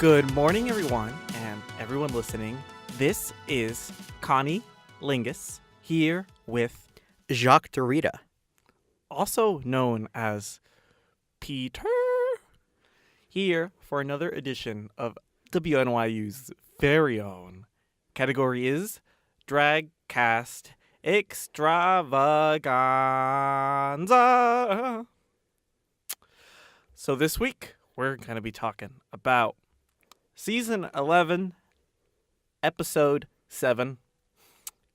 Good morning, everyone, and everyone listening. This is Connie Lingus here with Jacques Derrida. also known as Peter, here for another edition of WNYU's very own. Category is Dragcast Extravaganza. So this week, we're going to be talking about Season 11, Episode 7,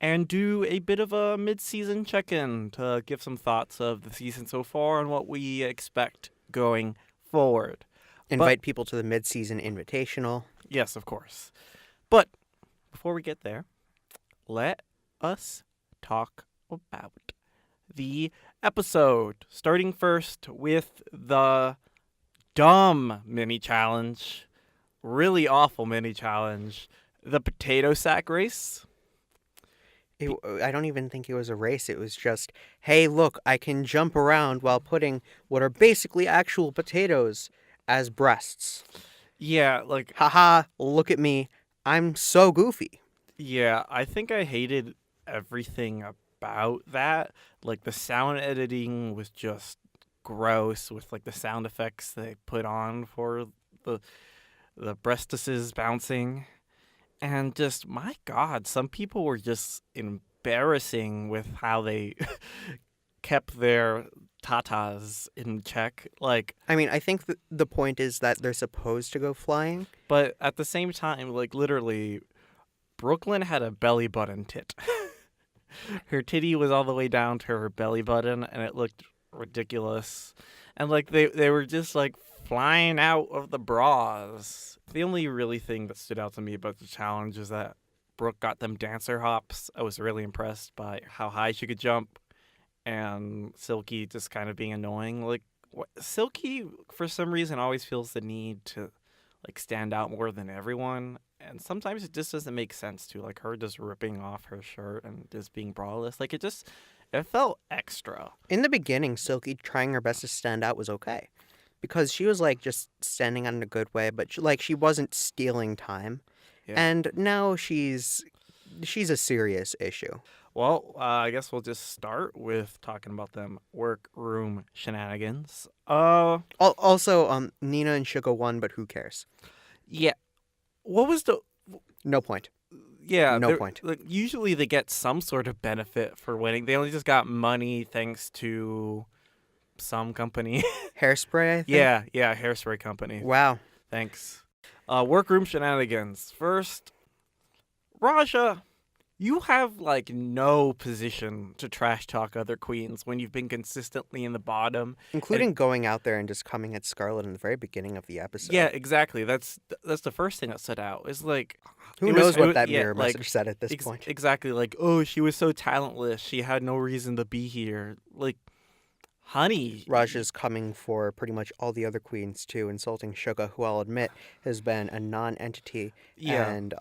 and do a bit of a mid-season check-in to give some thoughts of the season so far and what we expect going forward. Invite people to the Midseason Invitational. Yes, of course. But before we get there, let us talk about the episode. Starting first with the dumb mini-challenge, really awful mini-challenge, the potato sack race. I don't even think it was a race. It was just, hey, look, I can jump around while putting what are basically actual potatoes as breasts. Yeah, like, Haha, look at me. I'm so goofy. yeah, I think I hated everything about that. Like, the sound editing was just gross with, like, the sound effects they put on for the breastises bouncing. And just, my God, some people were just embarrassing with how they kept their tatas in check. Like, I mean, I think the point is that they're supposed to go flying. but at the same time, like, literally, Brooklyn had a belly button tit. Her titty was all the way down to her belly button, and it looked ridiculous. And, like, they were just, like, flying out of the bras. The only really thing that stood out to me about the challenge is that Brooke got them dancer hops. I was really impressed by how high she could jump, and Silky just kind of being annoying. Like, Silky, for some reason, always feels the need to, like, stand out more than everyone. And sometimes it just doesn't make sense to, like, her just ripping off her shirt and just being braless. Like, it felt extra. In the beginning, Silky trying her best to stand out was okay. Because she was, like, just standing out in a good way, but, she wasn't stealing time. Yeah. And now she's a serious issue. Well, I guess we'll just start with talking about them workroom shenanigans. Also, Nina and Suga won, but who cares? Yeah. What was the... No point. Yeah. No point. Like, usually they get some sort of benefit for winning. They only just got money thanks to some company. Hairspray, I think? Yeah, hairspray company. Wow. Thanks. Workroom shenanigans. First, Raja, you have, like, no position to trash talk other queens when you've been consistently in the bottom. Including going out there and just coming at Scarlett in the very beginning of the episode. Yeah, exactly. That's the first thing that stood out. Is like, Who knows what that mirror message said at this point? Exactly. Like, oh, she was so talentless. She had no reason to be here. Like, honey. Raja's coming for pretty much all the other queens, too, insulting Suga, who I'll admit has been a non-entity. Yeah. And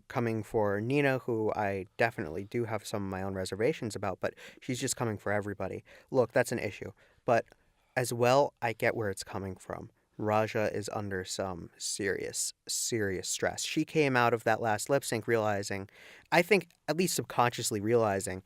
coming for Nina, who I definitely do have some of my own reservations about, but she's just coming for everybody. Look, that's an issue. But as well, I get where it's coming from. Raja is under some serious, serious stress. She came out of that last lip sync realizing, I think at least subconsciously realizing,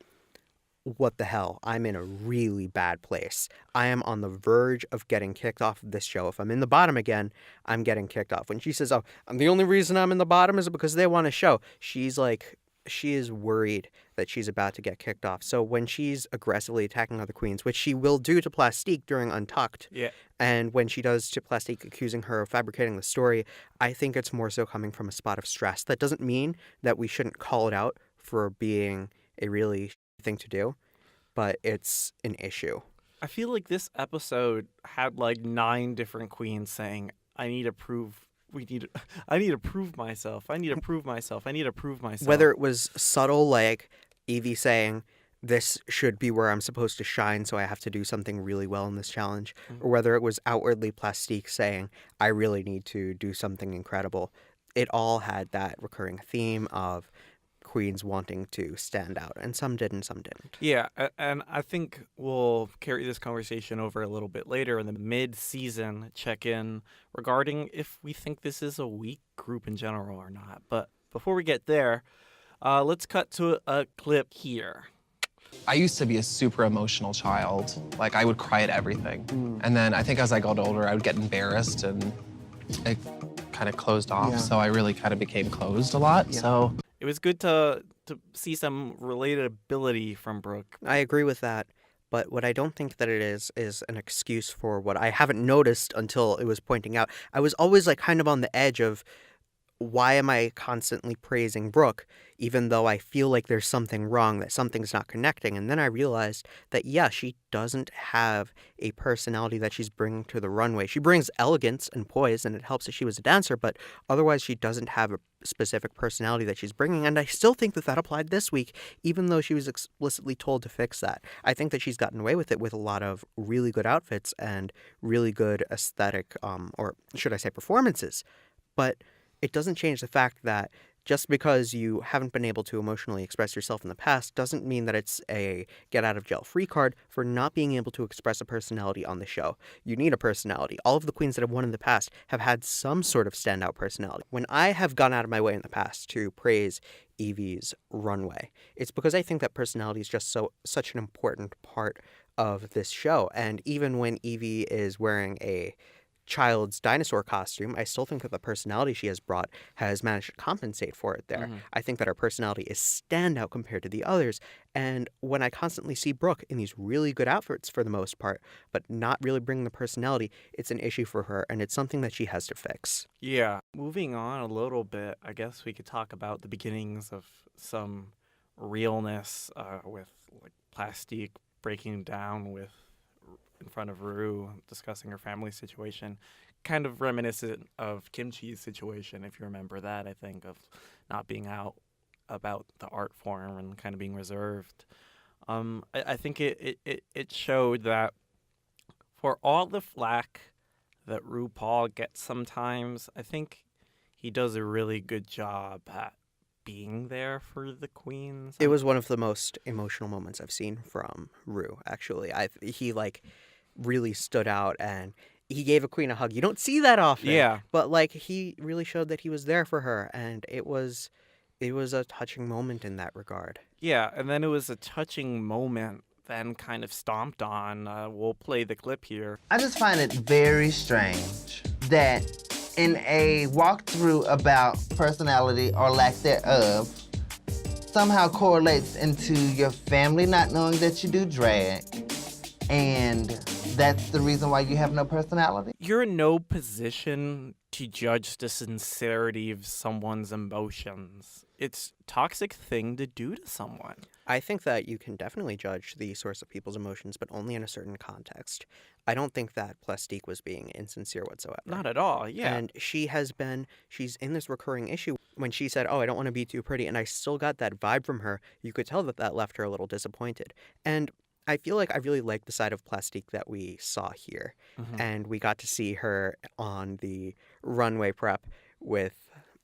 what the hell? I'm in a really bad place. I am on the verge of getting kicked off of this show. If I'm in the bottom again, I'm getting kicked off. When she says, oh, the only reason I'm in the bottom is because they want a show, she's like, she is worried that she's about to get kicked off. So when she's aggressively attacking other queens, which she will do to Plastique during Untucked, Yeah. and when she does to Plastique accusing her of fabricating the story, I think it's more so coming from a spot of stress. That doesn't mean that we shouldn't call it out for being a really thing to do, but it's an issue. I feel like this episode had like 9 different queens saying, I need to prove myself. I need to prove myself. I need to prove myself. Whether it was subtle, like Evie saying, this should be where I'm supposed to shine, so I have to do something really well in this challenge, or whether it was outwardly Plastique saying, I really need to do something incredible. It all had that recurring theme of queens wanting to stand out, and some did and some didn't. Yeah, and I think we'll carry this conversation over a little bit later in the mid-season check-in regarding if we think this is a weak group in general or not. But before we get there, let's cut to a clip here. I used to be a super emotional child. Like, I would cry at everything. And then I think as I got older, I would get embarrassed and it kind of closed off. Yeah. So I really kind of became closed a lot. Yeah. So It was good to see some relatability from Brooke. I agree with that, but what I don't think that it is an excuse for what I haven't noticed until it was pointing out. I was always like kind of on the edge of why am I constantly praising Brooke, even though I feel like there's something wrong, that something's not connecting. And then I realized that, yeah, she doesn't have a personality that she's bringing to the runway. She brings elegance and poise, and it helps that she was a dancer, but otherwise she doesn't have a specific personality that she's bringing. And I still think that applied this week, even though she was explicitly told to fix that. I think that she's gotten away with it with a lot of really good outfits and really good aesthetic, or should I say performances. But it doesn't change the fact that just because you haven't been able to emotionally express yourself in the past doesn't mean that it's a get-out-of-jail-free card for not being able to express a personality on the show. You need a personality. All of the queens that have won in the past have had some sort of standout personality. When I have gone out of my way in the past to praise Evie's runway, it's because I think that personality is just such an important part of this show. And even when Evie is wearing a child's dinosaur costume, I still think that the personality she has brought has managed to compensate for it there. I think that her personality is standout compared to the others, and when I constantly see Brooke in these really good outfits for the most part, but not really bringing the personality, it's an issue for her, and it's something that she has to fix. Yeah, moving on a little bit, I guess we could talk about the beginnings of some realness with like Plastique breaking down with in front of Rue, discussing her family situation, kind of reminiscent of Kimchi's situation, if you remember that, I think, of not being out about the art form and kind of being reserved. I think it showed that for all the flack that RuPaul gets sometimes, I think he does a really good job at being there for the queens. It was one of the most emotional moments I've seen from Rue, actually. He really stood out, and he gave a queen a hug. You don't see that often. Yeah. But like he really showed that he was there for her, and it was a touching moment in that regard. Yeah, and then it was a touching moment, then kind of stomped on. We'll play the clip here. I just find it very strange that in a walkthrough about personality or lack thereof, somehow correlates into your family not knowing that you do drag, and that's the reason why you have no personality? You're in no position to judge the sincerity of someone's emotions. It's a toxic thing to do to someone. I think that you can definitely judge the source of people's emotions, but only in a certain context. I don't think that Plastique was being insincere whatsoever. Not at all, yeah. And she's in this recurring issue when she said, oh, I don't want to be too pretty, and I still got that vibe from her. You could tell that left her a little disappointed. And I feel like I really liked the side of Plastique that we saw here. And we got to see her on the runway prep with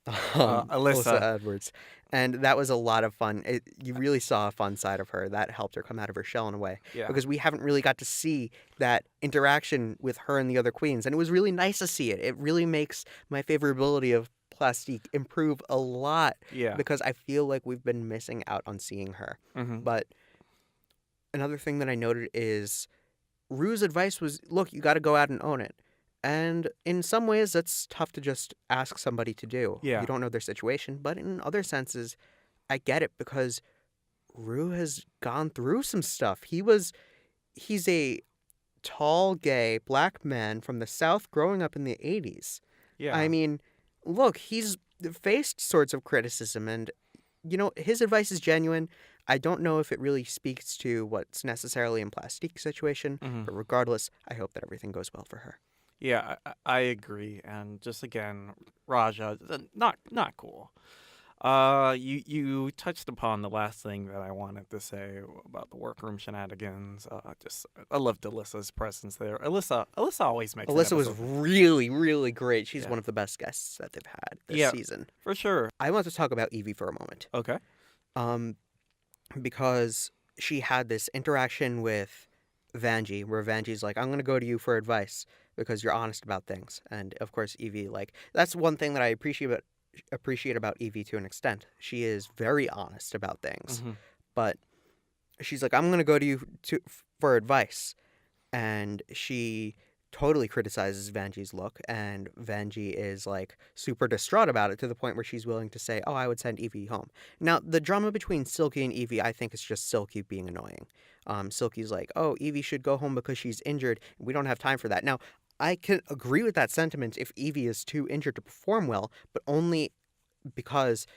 Alyssa Edwards. And that was a lot of fun. You really saw a fun side of her. That helped her come out of her shell in a way. Yeah. Because we haven't really got to see that interaction with her and the other queens. And it was really nice to see it. It really makes my favorability of Plastique improve a lot. Yeah. Because I feel like we've been missing out on seeing her. But another thing that I noted is Rue's advice was, look, you got to go out and own it. And in some ways, that's tough to just ask somebody to do. Yeah. You don't know their situation. But in other senses, I get it because Rue has gone through some stuff. He's a tall, gay, black man from the South growing up in the 80s. Yeah. I mean, look, he's faced sorts of criticism, and, you know, his advice is genuine. I don't know if it really speaks to what's necessarily in Plastique's situation, but regardless, I hope that everything goes well for her. Yeah, I agree. And just again, Raja, not cool. You touched upon the last thing that I wanted to say about the workroom shenanigans. I loved Alyssa's presence there. Alyssa always makes. Alyssa was really, really great. She's Yeah. one of the best guests that they've had this season. For sure. I want to talk about Evie for a moment. Okay. Um, because she had this interaction with Vanjie, where Vanjie's like, "I'm gonna go to you for advice because you're honest about things." And of course, Evie, like, that's one thing that I appreciate about Evie to an extent. She is very honest about things, Hmm. but she's like, "I'm gonna go to you for advice," and she totally criticizes Vanjie's look, and Vanjie is like super distraught about it to the point where she's willing to say, "Oh, I would send Evie home." Now, the drama between Silky and Evie, I think, is just Silky being annoying. Silky's like, "Oh, Evie should go home because she's injured. We don't have time for that." Now, I can agree with that sentiment if Evie is too injured to perform well, but only because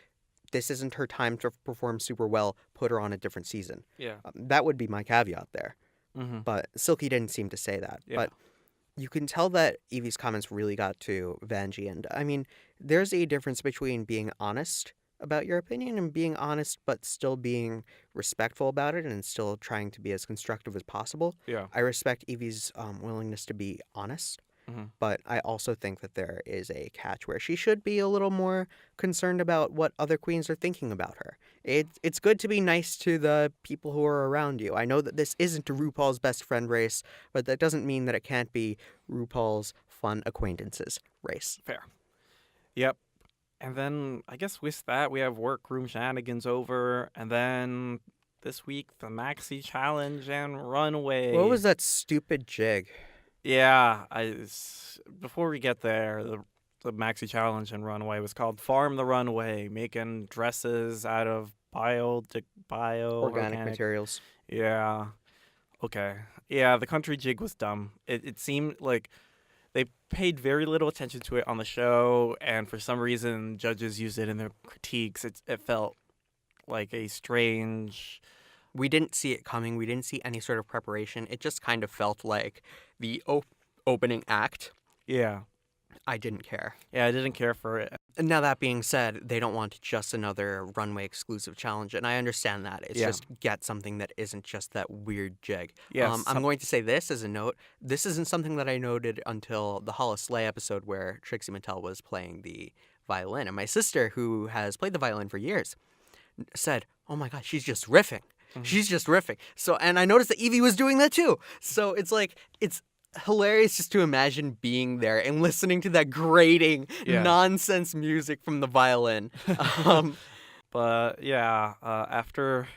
this isn't her time to perform super well. Put her on a different season. Yeah. That would be my caveat there. Hmm. But Silky didn't seem to say that. Yeah. But you can tell that Evie's comments really got to Vanjie. And I mean, there's a difference between being honest about your opinion and being honest, but still being respectful about it and still trying to be as constructive as possible. Yeah. I respect Evie's willingness to be honest, Hmm. but I also think that there is a catch where she should be a little more concerned about what other queens are thinking about her. It's good to be nice to the people who are around you. I know that this isn't RuPaul's best friend race, but that doesn't mean that it can't be RuPaul's fun acquaintances race. Fair. Yep. And then I guess with that we have workroom shenanigans over, and then this week the Maxi Challenge and Runway. What was that stupid jig? Yeah, before we get there, the Maxi Challenge and Runway was called Farm the Runway, making dresses out of Organic materials. Yeah. Okay. Yeah, the country jig was dumb. It seemed like they paid very little attention to it on the show, and for some reason judges used it in their critiques. It felt like a strange. We didn't see it coming. We didn't see any sort of preparation. It just kind of felt like the opening act. Yeah. I didn't care. Yeah, I didn't care for it. And now that being said, they don't want just another runway exclusive challenge, and I understand that. It's Yeah. just get something that isn't just that weird jig. Yes. I'm going to say this as a note. This isn't something that I noted until the Hollis Slay episode where Trixie Mattel was playing the violin, and my sister, who has played the violin for years, said, "Oh my God, she's just riffing. She's just riffing." So, and I noticed that Evie was doing that too. So it's like it's hilarious just to imagine being there and listening to that grating Yeah. nonsense music from the violin. But yeah, after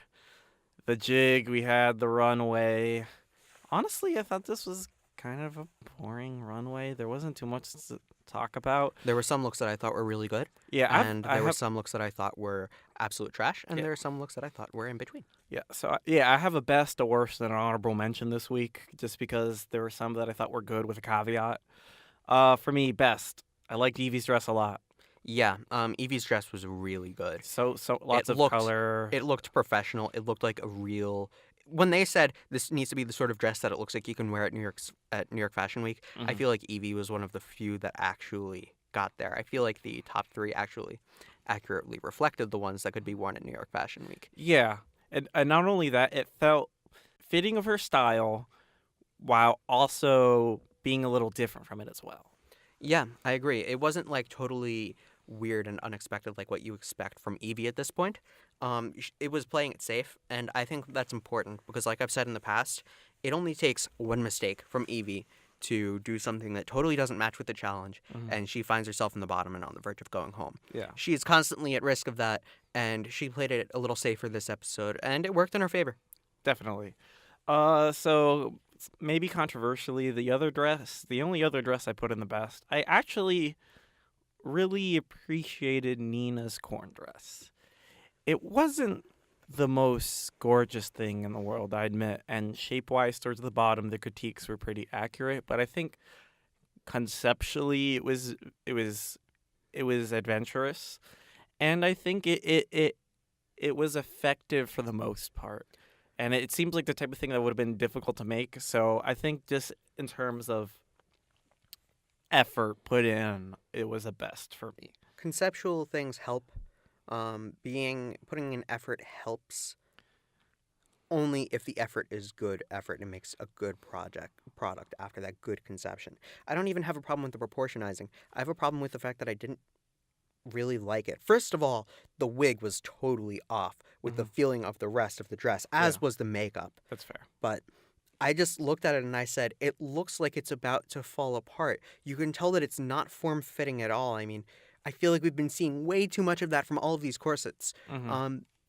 the jig, we had the runway. Honestly, I thought this was kind of a boring runway. There wasn't too much to talk about. There were some looks that I thought were really good, Yeah, and there were some looks that I thought were absolute trash, and Yeah. there were some looks that I thought were in between. Yeah, so yeah, I have a best, a worst, and an honorable mention this week, just because there were some that I thought were good with a caveat. For me, best. I liked Evie's dress a lot. Yeah, Evie's dress was really good. So lots of looked- color. It looked professional. It looked like a real. When they said this needs to be the sort of dress that it looks like you can wear at New York Fashion Week, I Mhm. feel like Evie was one of the few that actually got there. I feel like the top three actually accurately reflected the ones that could be worn at New York Fashion Week. Yeah, and not only that, it felt fitting of her style, while also being a little different from it as well. Yeah, I agree. It wasn't like totally weird and unexpected like what you expect from Evie at this point. It was playing it safe, and I think that's important because, like I've said in the past, it only takes one mistake from Evie to do something that totally doesn't match with the challenge, and she finds herself in the bottom and on the verge of going home. Yeah. She is constantly at risk of that, and she played it a little safer this episode, and it worked in her favor. Definitely. So maybe controversially, the only other dress I put in the best, I actually really appreciated Nina's corn dress. It wasn't the most gorgeous thing in the world, I admit, and shape-wise towards the bottom, the critiques were pretty accurate, but I think conceptually it was adventurous, and I think it was effective for the most part. And it seems like the type of thing that would have been difficult to make. So I think just in terms of effort put in, it was a best for me. Conceptual things help. Putting in effort helps only if the effort is good effort and makes a good product after that good conception. I don't even have a problem with the proportionizing. I have a problem with the fact that I didn't really like it. First of all, the wig was totally off with the feeling of the rest of the dress, as was the makeup. That's fair. But I just looked at it and I said, it looks like it's about to fall apart. You can tell that it's not form-fitting at all. I mean, I feel like we've been seeing way too much of that from all of these corsets.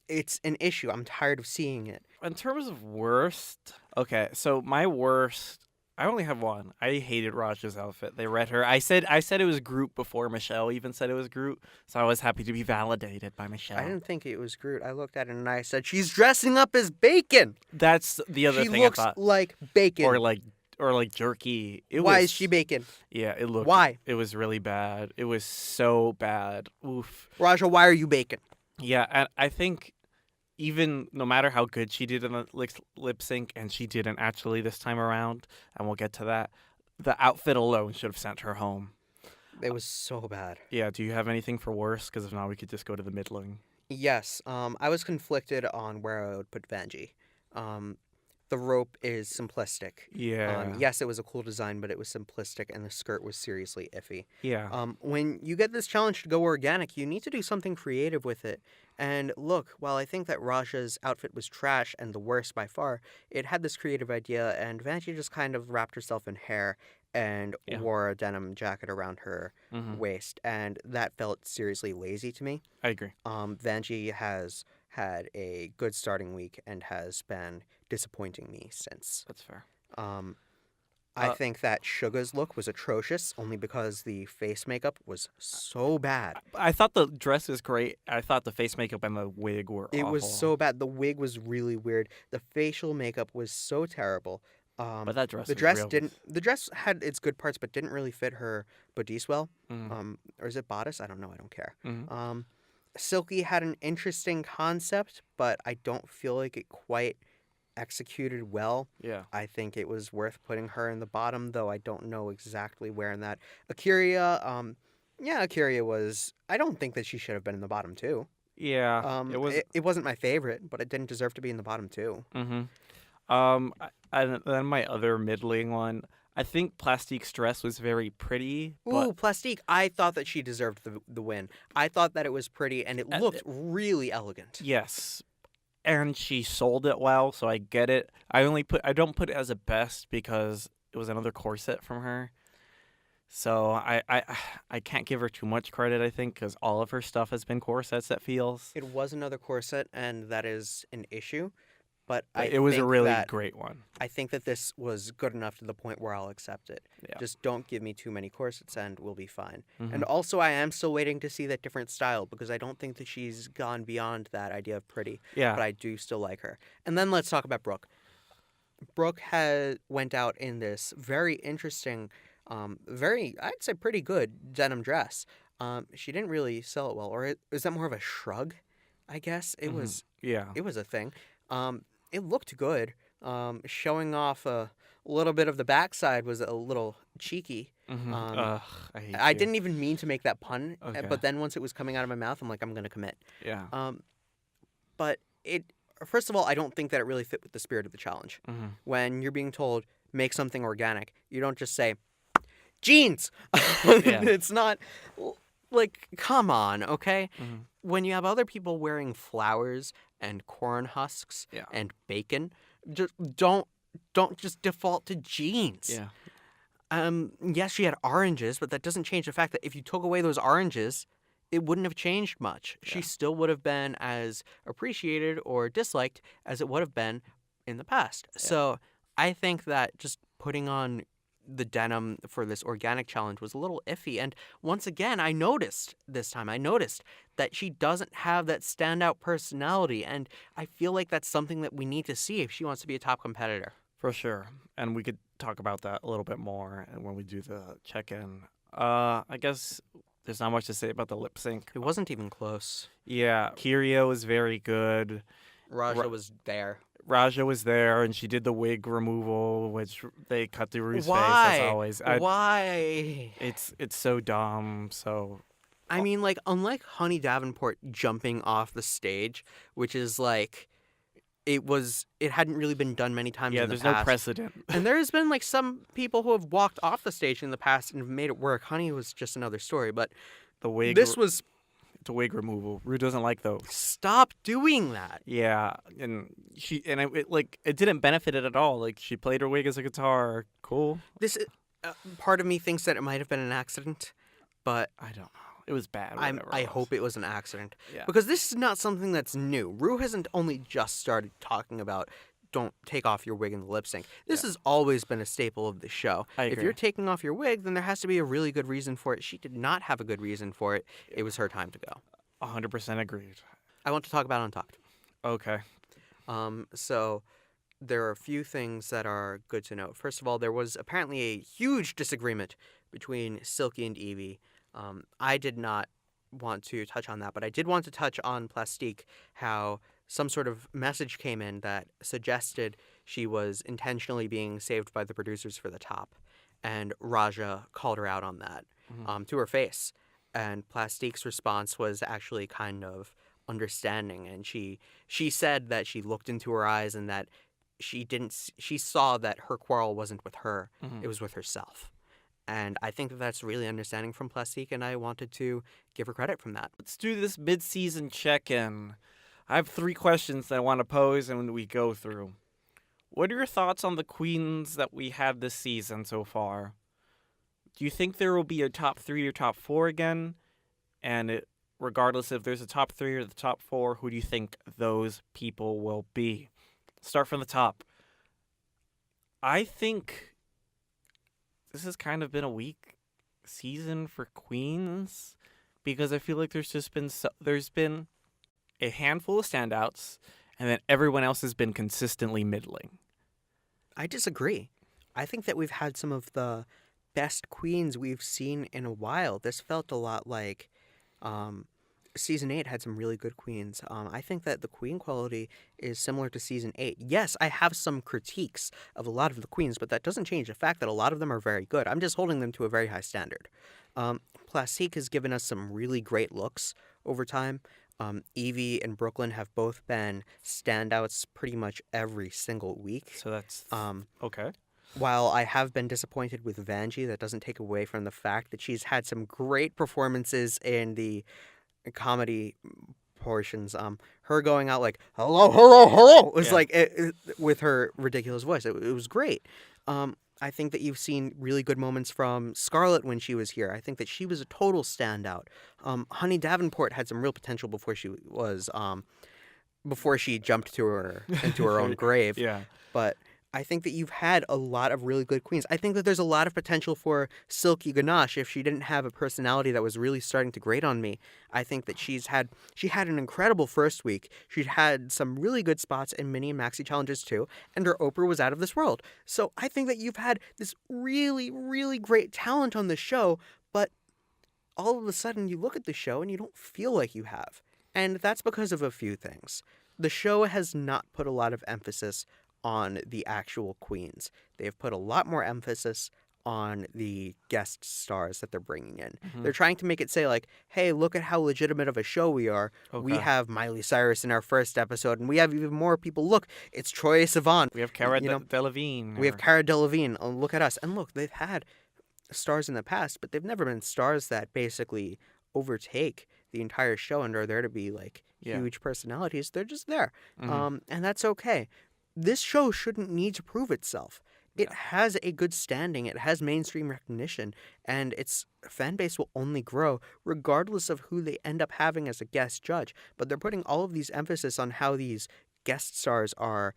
It's an issue. I'm tired of seeing it. In terms of worst, okay, so my worst, I only have one. I hated Raja's outfit. They read her. I said it was Groot before Michelle even said it was Groot, so I was happy to be validated by Michelle. I didn't think it was Groot. I looked at it and I said, she's dressing up as bacon. That's the other She thing looks I thought. like bacon. Or like jerky. Why is she bacon? Yeah, it looked. Why? It was really bad. It was so bad. Oof. Raja, why are you bacon? Yeah, and I think even no matter how good she did in the lip sync, and she didn't actually this time around, and we'll get to that, the outfit alone should have sent her home. It was so bad. Yeah, do you have anything for worse? Because if not, we could just go to the middling. Yes, I was conflicted on where I would put Vanjie. The rope is simplistic. Yeah. Yes, it was a cool design, but it was simplistic, and the skirt was seriously iffy. Yeah. When you get this challenge to go organic, you need to do something creative with it. And look, while I think that Raja's outfit was trash and the worst by far, it had this creative idea, and Vanjie just kind of wrapped herself in hair and wore a denim jacket around her waist, and that felt seriously lazy to me. I agree. Vanjie has had a good starting week and has been disappointing me since. That's fair. I think that Suga's look was atrocious only because the face makeup was so bad. I thought the dress was great. I thought the face makeup and the wig were It awful. was so bad. The wig was really weird. The facial makeup was so terrible. But that dress the was dress real. didn't. The dress had its good parts, but didn't really fit her bodice well. Mm-hmm. Or is it bodice? I don't know. I don't care. Mhm. Silky had an interesting concept, but I don't feel like it quite executed well. Yeah. I think it was worth putting her in the bottom, though I don't know exactly where in that. Akira, Akira was. I don't think that she should have been in the bottom too. Yeah. It was. It wasn't my favorite, but it didn't deserve to be in the bottom too. And then my other middling one, I think Plastique's dress was very pretty. Ooh, Plastique! I thought that she deserved the win. I thought that it was pretty and it looked really elegant. Yes, and she sold it well, so I get it. I don't put it as a best because it was another corset from her. So I can't give her too much credit, I think, because all of her stuff has been corsets. That feels. It was another corset, and that is an issue. But It was a really great one. I think that this was good enough to the point where I'll accept it. Yeah. Just don't give me too many corsets and we'll be fine. Mhm. And also, I am still waiting to see that different style because I don't think that she's gone beyond that idea of pretty. Yeah. But I do still like her. And then let's talk about Brooke. Brooke went out in this very interesting, I'd say pretty good denim dress. She didn't really sell it well. Or is that more of a shrug? I guess it was. Yeah. It was a thing. It looked good. Showing off a little bit of the backside was a little cheeky. Ugh, I hate I you. didn't even mean to make that pun, Okay. but then once it was coming out of my mouth, I'm like, I'm gonna commit. Yeah. But first of all, I don't think that it really fit with the spirit of the challenge. When you're being told make something organic, you don't just say jeans. It's not like, come on, okay? When you have other people wearing flowers and corn husks and bacon, just don't just default to jeans. Yeah. Yes, she had oranges, but that doesn't change the fact that if you took away those oranges, it wouldn't have changed much. She still would have been as appreciated or disliked as it would have been in the past. So I think that just putting on the denim for this organic challenge was a little iffy. And once again, I noticed that she doesn't have that standout personality. And I feel like that's something that we need to see if she wants to be a top competitor. For sure. And we could talk about that a little bit more when we do the check-in. I guess there's not much to say about the lip sync. It wasn't even close. Yeah. Kiria was very good. Raja was there. Raja was there, and she did the wig removal, which they cut through Rue's face, Why? as always. Why? It's so dumb, so... I mean, like, unlike Honey Davenport jumping off the stage, which is like... It hadn't really been done many times in the past. Yeah, there's no precedent. And there's been, like, some people who have walked off the stage in the past and have made it work. Honey was just another story, but The wig... this was to wig removal. Rue doesn't like those. Stop doing that. Yeah, and it didn't benefit it at all. Like, she played her wig as a guitar. Cool. This part of me thinks that it might have been an accident, but I don't know. It was bad. I hope it was an accident. Yeah. Because this is not something that's new. Rue hasn't only just started talking about don't take off your wig in the lip sync. This has always been a staple of the show. I If agree. you're taking off your wig, then there has to be a really good reason for it. She did not have a good reason for it. It was her time to go. 100% agreed. I want to talk about Untucked. Okay. So there are a few things that are good to note. First of all, there was apparently a huge disagreement between Silky and Evie. I did not want to touch on that, but I did want to touch on Plastique, how some sort of message came in that suggested she was intentionally being saved by the producers for the top. And Raja called her out on that to her face. And Plastique's response was actually kind of understanding. And she said that she looked into her eyes and that she saw that her quarrel wasn't with her, it was with herself. And I think that that's really understanding from Plastique, and I wanted to give her credit from that. Let's do this mid-season check-in. I have 3 questions that I want to pose and we go through. What are your thoughts on the queens that we had this season so far? Do you think there will be a top 3 or top 4 again? And regardless if there's a top 3 or the top 4, who do you think those people will be? Start from the top. I think this has kind of been a weak season for queens because I feel like there's been a handful of standouts and then everyone else has been consistently middling. I disagree. I think that we've had some of the best queens we've seen in a while. This felt a lot like Season 8 had some really good queens. I think that the queen quality is similar to Season 8. Yes, I have some critiques of a lot of the queens, but that doesn't change the fact that a lot of them are very good. I'm just holding them to a very high standard. Plastique has given us some really great looks over time. Evie and Brooklyn have both been standouts pretty much every single week. So that's okay. While I have been disappointed with Vanjie, that doesn't take away from the fact that she's had some great performances in the comedy portions. Her going out like hello, hello, hello was like with her ridiculous voice. It was great. I think that you've seen really good moments from Scarlett when she was here. I think that she was a total standout. Honey Davenport had some real potential before she jumped into her own grave. Yeah. But I think that you've had a lot of really good queens. I think that there's a lot of potential for Silky Ganache if she didn't have a personality that was really starting to grate on me. I think that she had an incredible first week. She'd had some really good spots in mini and maxi challenges too, and her Oprah was out of this world. So I think that you've had this really, really great talent on the show, but all of a sudden you look at the show and you don't feel like you have. And that's because of a few things. The show has not put a lot of emphasis on the actual queens. They've put a lot more emphasis on the guest stars that they're bringing in. They're trying to make it say like, hey, look at how legitimate of a show we are. Okay. We have Miley Cyrus in our first episode, and we have even more people. Look, it's Troye Sivan. We have Cara Delevingne. We have Cara Delevingne. Oh, look at us. And look, they've had stars in the past, but they've never been stars that basically overtake the entire show and are there to be like huge personalities. They're just there. And that's okay. This show shouldn't need to prove itself. It has a good standing, it has mainstream recognition, and its fan base will only grow regardless of who they end up having as a guest judge. But they're putting all of these emphasis on how these guest stars are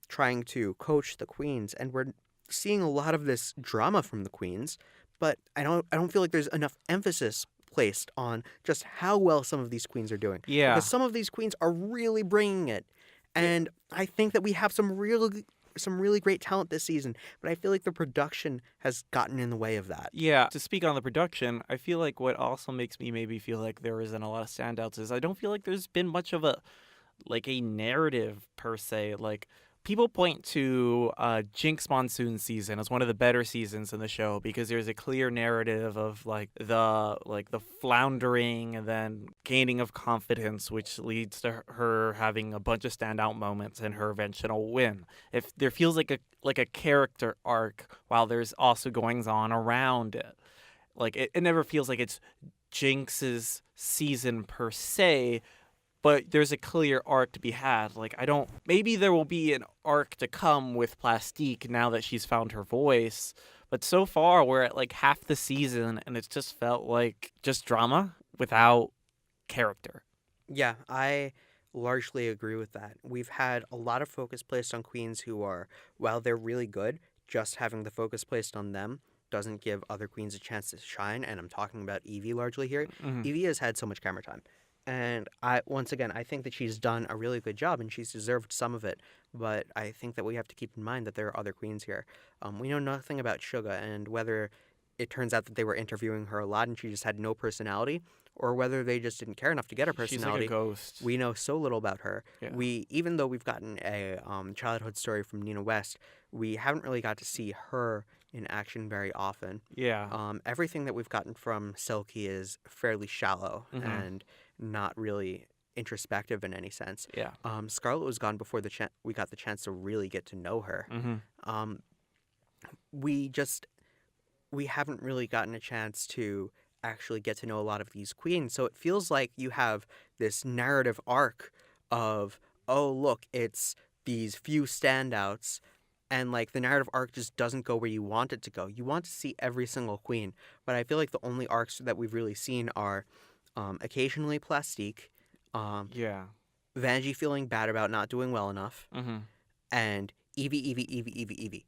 trying to coach the queens, and we're seeing a lot of this drama from the queens, but I don't feel like there's enough emphasis placed on just how well some of these queens are doing. Yeah. Because some of these queens are really bringing it. And I think that we have some really great talent this season, but I feel like the production has gotten in the way of that. Yeah, to speak on the production, I feel like what also makes me maybe feel like there isn't a lot of standouts is I don't feel like there's been much of a narrative per se. Like, people point to Jinx Monsoon season as one of the better seasons in the show because there's a clear narrative of the floundering and then gaining of confidence, which leads to her having a bunch of standout moments and her eventual win. If there feels like a character arc while there's also goings on around it. Like it never feels like it's Jinx's season per se, but there's a clear arc to be had. Like, maybe there will be an arc to come with Plastique now that she's found her voice, but so far we're at like half the season and it's just felt like just drama without character. Yeah, I largely agree with that. We've had a lot of focus placed on queens who are, while they're really good, just having the focus placed on them doesn't give other queens a chance to shine, and I'm talking about Evie largely here. Mhm. Evie has had so much camera time. And once again, I think that she's done a really good job and she's deserved some of it. But I think that we have to keep in mind that there are other queens here. We know nothing about Suga, and whether it turns out that they were interviewing her a lot and she just had no personality, or whether they just didn't care enough to get her She's like personality. a ghost. We know so little about her. Yeah. Even though we've gotten a childhood story from Nina West, we haven't really got to see her in action very often. Yeah. Everything that we've gotten from Silky is fairly shallow Mhm. and not really introspective in any sense. Yeah. Scarlet was gone before we got the chance to really get to know her. Mm-hmm. We haven't really gotten a chance to actually get to know a lot of these queens. So it feels like you have this narrative arc of, oh, look, it's these few standouts. And like the narrative arc just doesn't go where you want it to go. You want to see every single queen. But I feel like the only arcs that we've really seen are occasionally Plastique, Yeah. Vanjie feeling bad about not doing well enough, Mm-hmm. and Evie.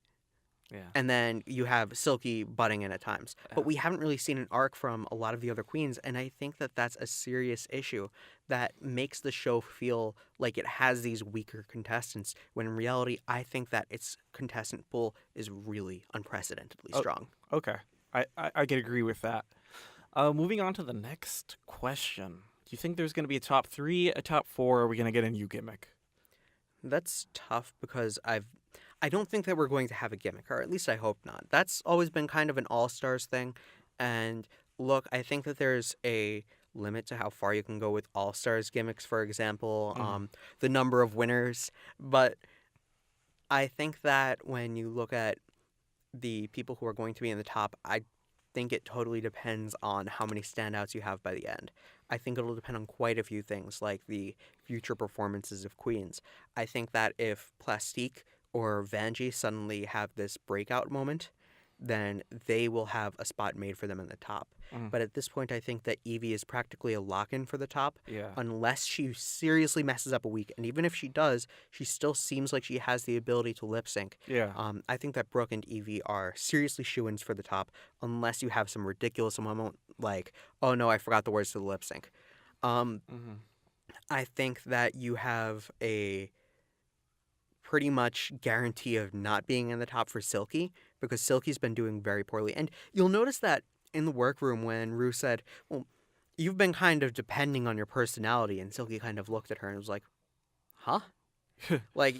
Yeah. And then you have Silky butting in at times. But we haven't really seen an arc from a lot of the other queens, and I think that that's a serious issue that makes the show feel like it has these weaker contestants, when in reality, I think that its contestant pool is really unprecedentedly strong. Okay. I can agree with that. Moving on to the next question. Do you think there's going to be a top 3, a top 4, or are we going to get a new gimmick? That's tough because I don't think that we're going to have a gimmick, or at least I hope not. That's always been kind of an all-stars thing. And look, I think that there's a limit to how far you can go with all-stars gimmicks, for example, the number of winners. But I think that when you look at the people who are going to be in the top, I think it totally depends on how many standouts you have by the end. I think it'll depend on quite a few things, like the future performances of queens. I think that if Plastique or Vanjie suddenly have this breakout moment, then they will have a spot made for them in the top. But at this point, I think that Evie is practically a lock-in for the top, Yeah. unless she seriously messes up a week. And even if she does, she still seems like she has the ability to lip sync. Yeah. I think that Brooke and Evie are seriously shoo-ins for the top, unless you have some ridiculous moment like, oh no, I forgot the words to the lip sync. I think that you have a pretty much guarantee of not being in the top for Silky, because Silky's been doing very poorly. And you'll notice that in the workroom when Rue said, well, you've been kind of depending on your personality, and Silky kind of looked at her and was like, huh? Like,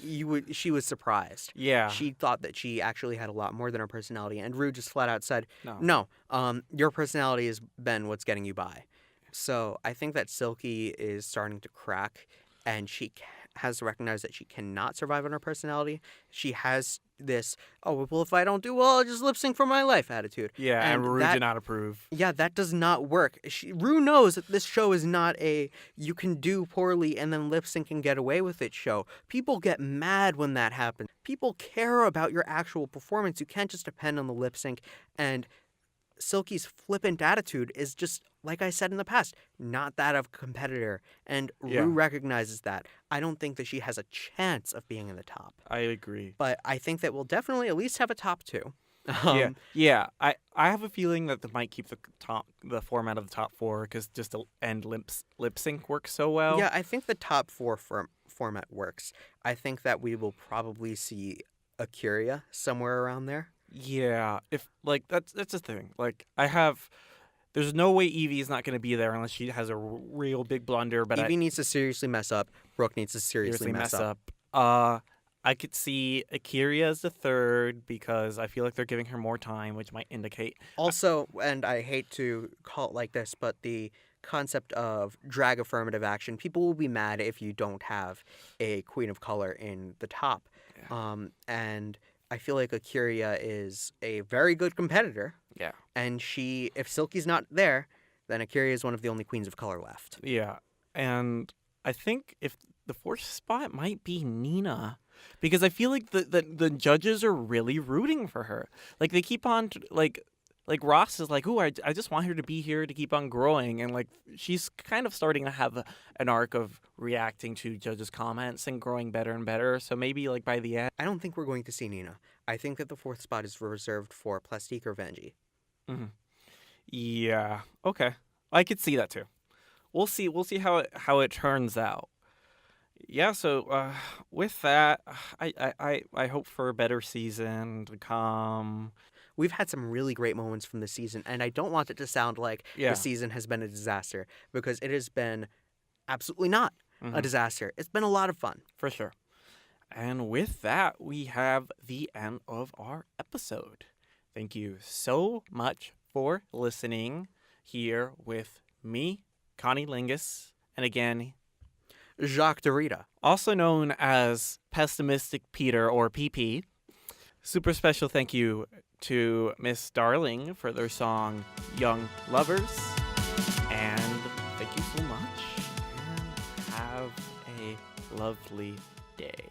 she was surprised. Yeah. She thought that she actually had a lot more than her personality, and Rue just flat out said, No. your personality has been what's getting you by. So I think that Silky is starting to crack, and she has to recognize that she cannot survive on her personality. She has this, oh, well, if I don't do well, I'll just lip sync for my life attitude. Yeah, and Rue did not approve. Yeah, that does not work. Rue knows that this show is not a you can do poorly and then lip sync and get away with it show. People get mad when that happens. People care about your actual performance. You can't just depend on the lip sync. And Silky's flippant attitude is just, like I said in the past, not that of a competitor. And Rue recognizes that. I don't think that she has a chance of being in the top. I agree. But I think that we'll definitely at least have a top 2. Yeah. I have a feeling that they might keep the format of the top 4 because just the end lip sync works so well. Yeah, I think the top 4 format works. I think that we will probably see Akuria somewhere around there. Yeah, if like that's the thing. Like there's no way Evie's not going to be there unless she has a real big blunder. But Evie needs to seriously mess up. Brooke needs to seriously mess up. I could see Akira as the third because I feel like they're giving her more time, which might indicate. Also, and I hate to call it like this, but the concept of drag affirmative action, people will be mad if you don't have a queen of color in the top. Yeah. And I feel like Akuria is a very good competitor. Yeah. And if Silky's not there, then Akira is one of the only queens of color left. Yeah. And I think if the fourth spot might be Nina. Because I feel like the judges are really rooting for her. Like, they keep on, like Ross is like, ooh, I just want her to be here to keep on growing. And, like, she's kind of starting to have an arc of reacting to judges' comments and growing better and better. So maybe, like, by the end. I don't think we're going to see Nina. I think that the fourth spot is reserved for Plastique or Venji. Mhm. Yeah. Okay. I could see that, too. We'll see how it turns out. Yeah, so with that, I hope for a better season to come. We've had some really great moments from this season, and I don't want it to sound like Yeah. the season has been a disaster, because it has been absolutely not a disaster. It's been a lot of fun. For sure. And with that, we have the end of our episode. Thank you so much for listening here with me, Connie Lingus, and again, Jacques Derrida. also known as Pessimistic Peter or PP. Super special thank you to Miss Darling for their song Young Lovers. And thank you so much. And have a lovely day.